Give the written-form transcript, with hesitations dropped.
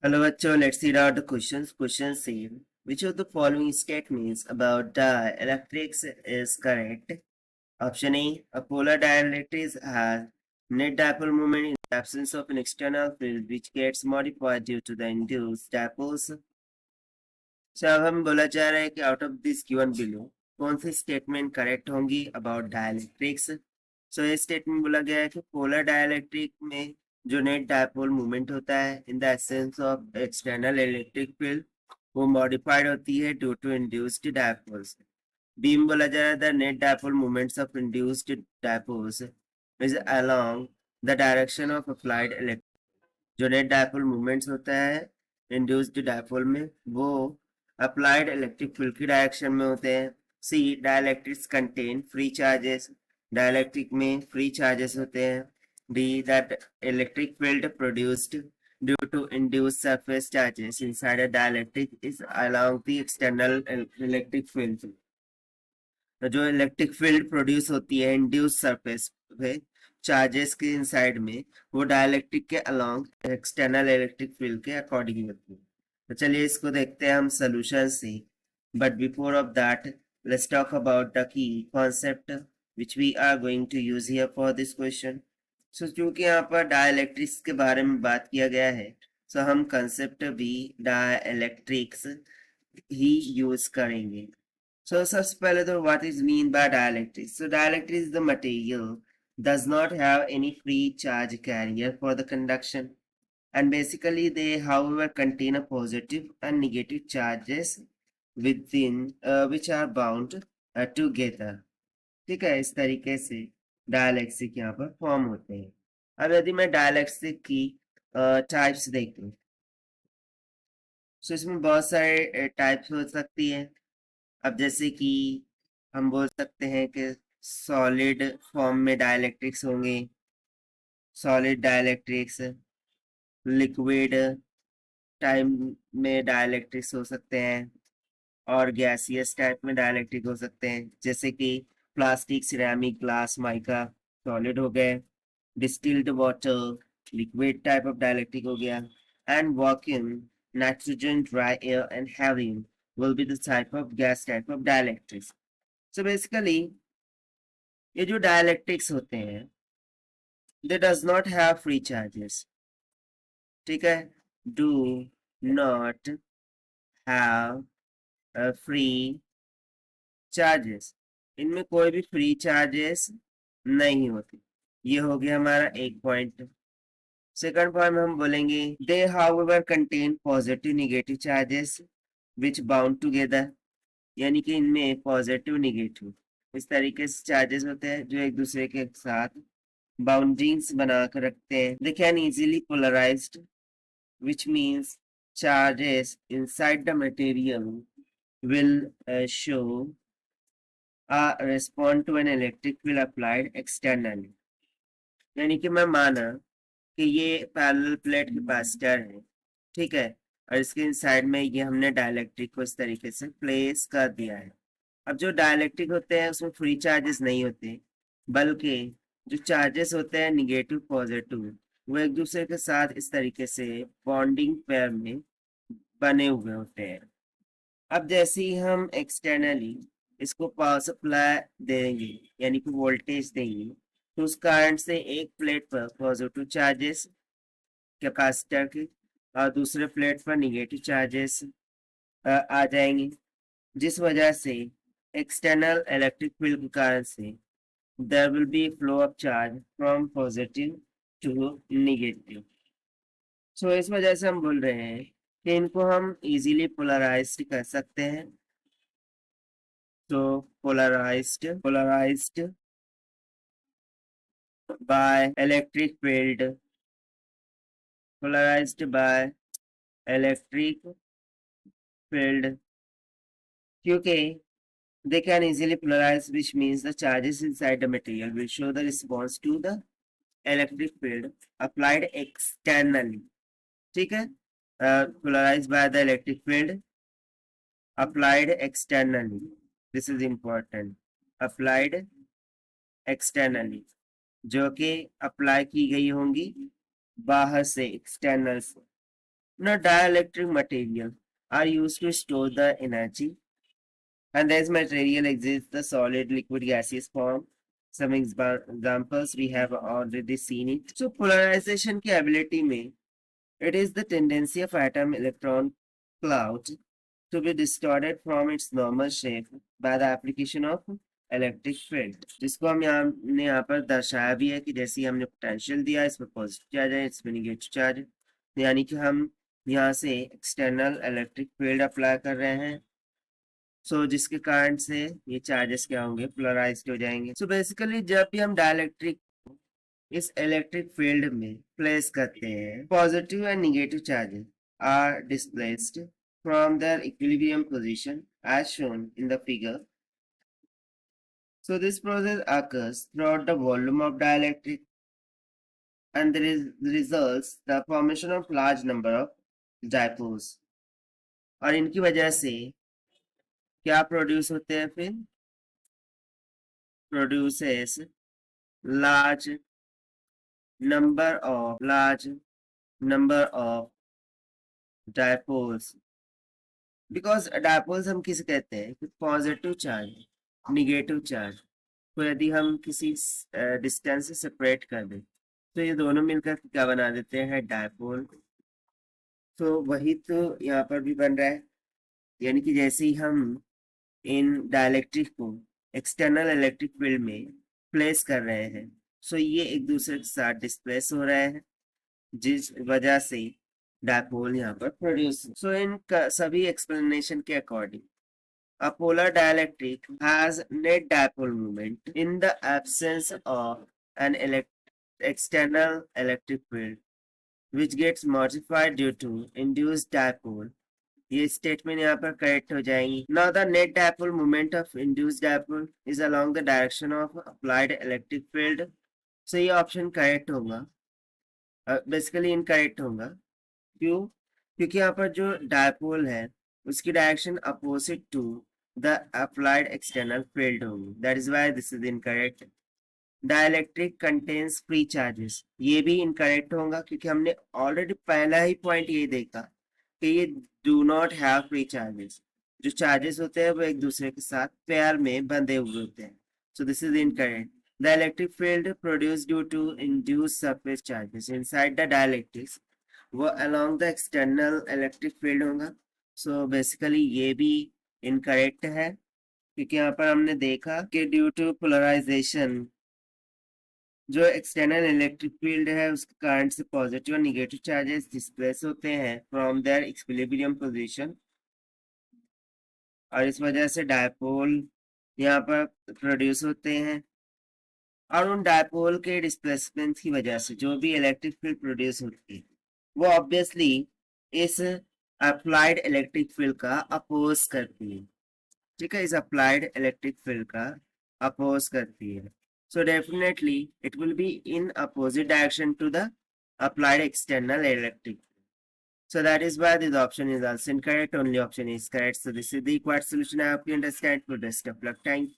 Hello, bachcho. Let's read out the questions. Question say, which of the following statements about dielectrics is correct? Option A, a polar dielectric has net dipole moment in the absence of an external field which gets modified due to the induced dipoles. So अब हम बोला जा रहा है कि out of this given below कौन सी statement correct होंगी about dielectrics. सो ये स्टेटमेंट बोला गया है कि पोलर डायलैक्ट्रिक में जो नेट डायपोल मूवमेंट होता है in the essence of external electric field वो मॉडिफाइड होती है ड्यू टू इंड्यूस्ड डायपोल्स। बीम बोला जा रहा है the net dipole movements of induced dipoles is along the direction of applied electric. जो नेट डायपोल मूवमेंट्स होता है इंड्यूस्ड डायपोल में वो अप्लाइड इलेक्ट्रिक फील्ड की डायरेक्शन में होते हैं। C dielectrics contain free charges, dielectric में फ्री चार्जेस होते हैं। D that electric field produced due to induced surface charges inside a dielectric is along the external electric field। तो जो electric field produce होती है इंड्यूस सरफेस पे charges के inside में वो डायलैक्ट्रिक के अलोंग एक्सटर्नल इलेक्ट्रिक फील्ड के अकॉर्डिंग होती है। तो चलिए इसको देखते हैं हम सोल्यूशन से। But before of that let's talk about the key concept which we are going to use here for this question. So चूंकि यहाँ पर डायलैक्ट्रिक्स के बारे में बात किया गया है सो हम कंसेप्ट भी डायलैक्ट्रिक्स ही यूज करेंगे। So सबसे पहले तो what is mean by dielectric? So dielectric is the material does not have any free charge carrier for the conduction, and basically they however contain a positive and negative charges within which are bound together। ठीक है, इस तरीके से dielectric यहाँ पर form होते हैं। अब यदि मैं डायलैक्ट्रिक की टाइप्स देखूं तो इसमें बहुत सारे टाइप्स हो सकती है। अब जैसे कि हम बोल सकते हैं कि सॉलिड फॉर्म में डायलैक्ट्रिक्स होंगे, सॉलिड डायलैक्ट्रिक्स, लिक्विड टाइप में डायलैक्ट्रिक्स हो सकते हैं और गैसियस टाइप में डायलैक्ट्रिक हो सकते हैं, जैसे कि plastic, ceramic, glass, mica solid हो गए, distilled water liquid type of dielectric हो गया, and vacuum, nitrogen, dry air and helium will be the type of gas type of dielectrics। So basically ये जो डायलैक्ट्रिक्स होते हैं दे does not have free charges. ठीक है, do not have free charges, इनमें कोई भी फ्री चार्जेस नहीं होती। ये हो गया हमारा एक पॉइंट। सेकंड पॉइंट हम बोलेंगे they however contain positive negative charges which bound together, यानी कि इनमें पॉजिटिव नेगेटिव इस तरीके से चार्जेस होते हैं जो एक दूसरे के साथ बाउंड्रीज बना कर रखते हैं। They can easily polarized which means charges inside the material will show a respond to an electric field applied externally। यानी कि मैं माना कि ये पैरेलल प्लेट कैपेसिटर है, ठीक है, और इसके साइड में ये हमने डायलैक्ट्रिक को इस तरीके से प्लेस कर दिया है। अब जो डायलैक्ट्रिक होते हैं उसमें फ्री चार्जेस नहीं होते, बल्कि जो चार्जेस होते हैं निगेटिव पॉजिटिव वो एक दूसरे के साथ इस तरीके से बॉन्डिंग पेयर में बने हुए होते हैं। अब जैसे ही हम एक्सटर्नली इसको पावर सप्लाई देंगे यानी कि वोल्टेज देंगे तो उस कारण से एक प्लेट पर पॉजिटिव चार्जेस कैपेसिटर के और दूसरे प्लेट पर निगेटिव चार्जेस आ जाएंगे, जिस वजह से एक्सटर्नल इलेक्ट्रिक फील्ड के कारण से there will be flow of charge from positive to negative। सो इस वजह से हम बोल रहे हैं कि इनको हम इजीली पोलराइज्ड कर सकते हैं। तो polarized by electric field, polarized by electric field, क्योंकि they can easily polarize, which means the charges inside the material will show the response to the electric field applied externally। ठीक है, polarized by the electric field applied externally, this is important, applied externally, जो कि apply की गई होंगी बाहर से external से। Now, dielectric material are used to store the energy, and this material exists the solid, liquid, gaseous form. Some examples we have already seen it. So, polarization की ability में, it is the tendency of atom electron cloud to be distorted from its normal shape by the application of electric field, जिसको हम यहाँ पर दर्शाया भी है कि जैसे हमने पोटेंशियल दिया, इसमें पॉजिटिव चार्ज है, इसमें निगेटिव चार्ज है, यानी कि हम यहाँ से एक्सटर्नल इलेक्ट्रिक फील्ड अप्लाई कर रहे हैं। सो जिसके कारण से ये चार्जेस क्या होंगे, पोलराइज्ड हो जाएंगे। सो बेसिकली जब भी हम डाइलेक्ट्रिक इस इलेक्ट्रिक फील्ड में प्लेस करते हैं, positive and negative charges are displaced from their equilibrium position as shown in the figure. So this process occurs throughout the volume of dielectric and there is results the formation of large number of dipoles. और इनकी वजह से क्या produce होते हैं, फिर produces large number of dipoles. Because dipoles हम किसे कहते हैं कि पॉजिटिव चार्ज, निगेटिव चार्ज को यदि हम किसी डिस्टेंस से सेपरेट कर दें तो ये दोनों मिलकर क्या बना देते हैं, डायपोल। तो वही तो यहाँ पर भी बन रहा है, यानी कि जैसे ही हम इन डाइलेक्ट्रिक को एक्सटर्नल इलेक्ट्रिक फील्ड में प्लेस कर रहे हैं, सो ये एक दूसरे के साथ डिस्प्लेस हो रहे हैं, जिस वजह से डायपोल यहाँ पर प्रोड्यूस। सो इन सभी एक्सप्लेनेशन के according a polar dielectric has net dipole moment in the absence of an external electric field which gets modified due to induced dipole. ये स्टेटमेंट यहाँ पर करेक्ट हो जाएंगी। Now the net dipole moment of induced dipole is along the direction of applied electric field. So ये option correct होगा, basically incorrect होगा। क्यों? क्योंकि यहाँ पर जो डायपोल है उसकी direction opposite to the applied external field होगी, that is why this is incorrect. Dielectric contains free charges, ये भी इनकरेक्ट होगा क्योंकि हमने ऑलरेडी पहला ही पॉइंट ये देखा कि ये do not have free charges, जो चार्जेस होते हैं वो एक दूसरे के साथ पेयर में बंधे हुए होते हैं। So this is incorrect. The electric field produced due to induced surface charges inside the dielectrics वो along the external electric field होगा। सो बेसिकली ये भी इनकरेक्ट है क्योंकि यहाँ पर हमने देखा कि ड्यू टू पोलराइजेशन जो एक्सटर्नल इलेक्ट्रिक फील्ड है उसके कारण से पॉजिटिव और निगेटिव चार्जेस डिस्प्लेस होते हैं फ्रॉम देयर इक्विलिब्रियम पोजीशन, और इस वजह से डायपोल यहाँ पर प्रोड्यूस होते हैं। और उन डायपोल के डिस्प्लेसमेंट की वजह से जो भी इलेक्ट्रिक फील्ड प्रोड्यूस होती है वो ऑब्वियसली इस अप्लाइड इलेक्ट्रिक फील्ड का अपोज करती है। ठीक है, इस अप्लाइड इलेक्ट्रिक फील्ड का अपोज करती है। So definitely it will be in opposite direction to the applied external electric. So that is why this option is also incorrect. Only option is correct. So this is the required solution. I hope you understand. Good rest of luck. Thank you.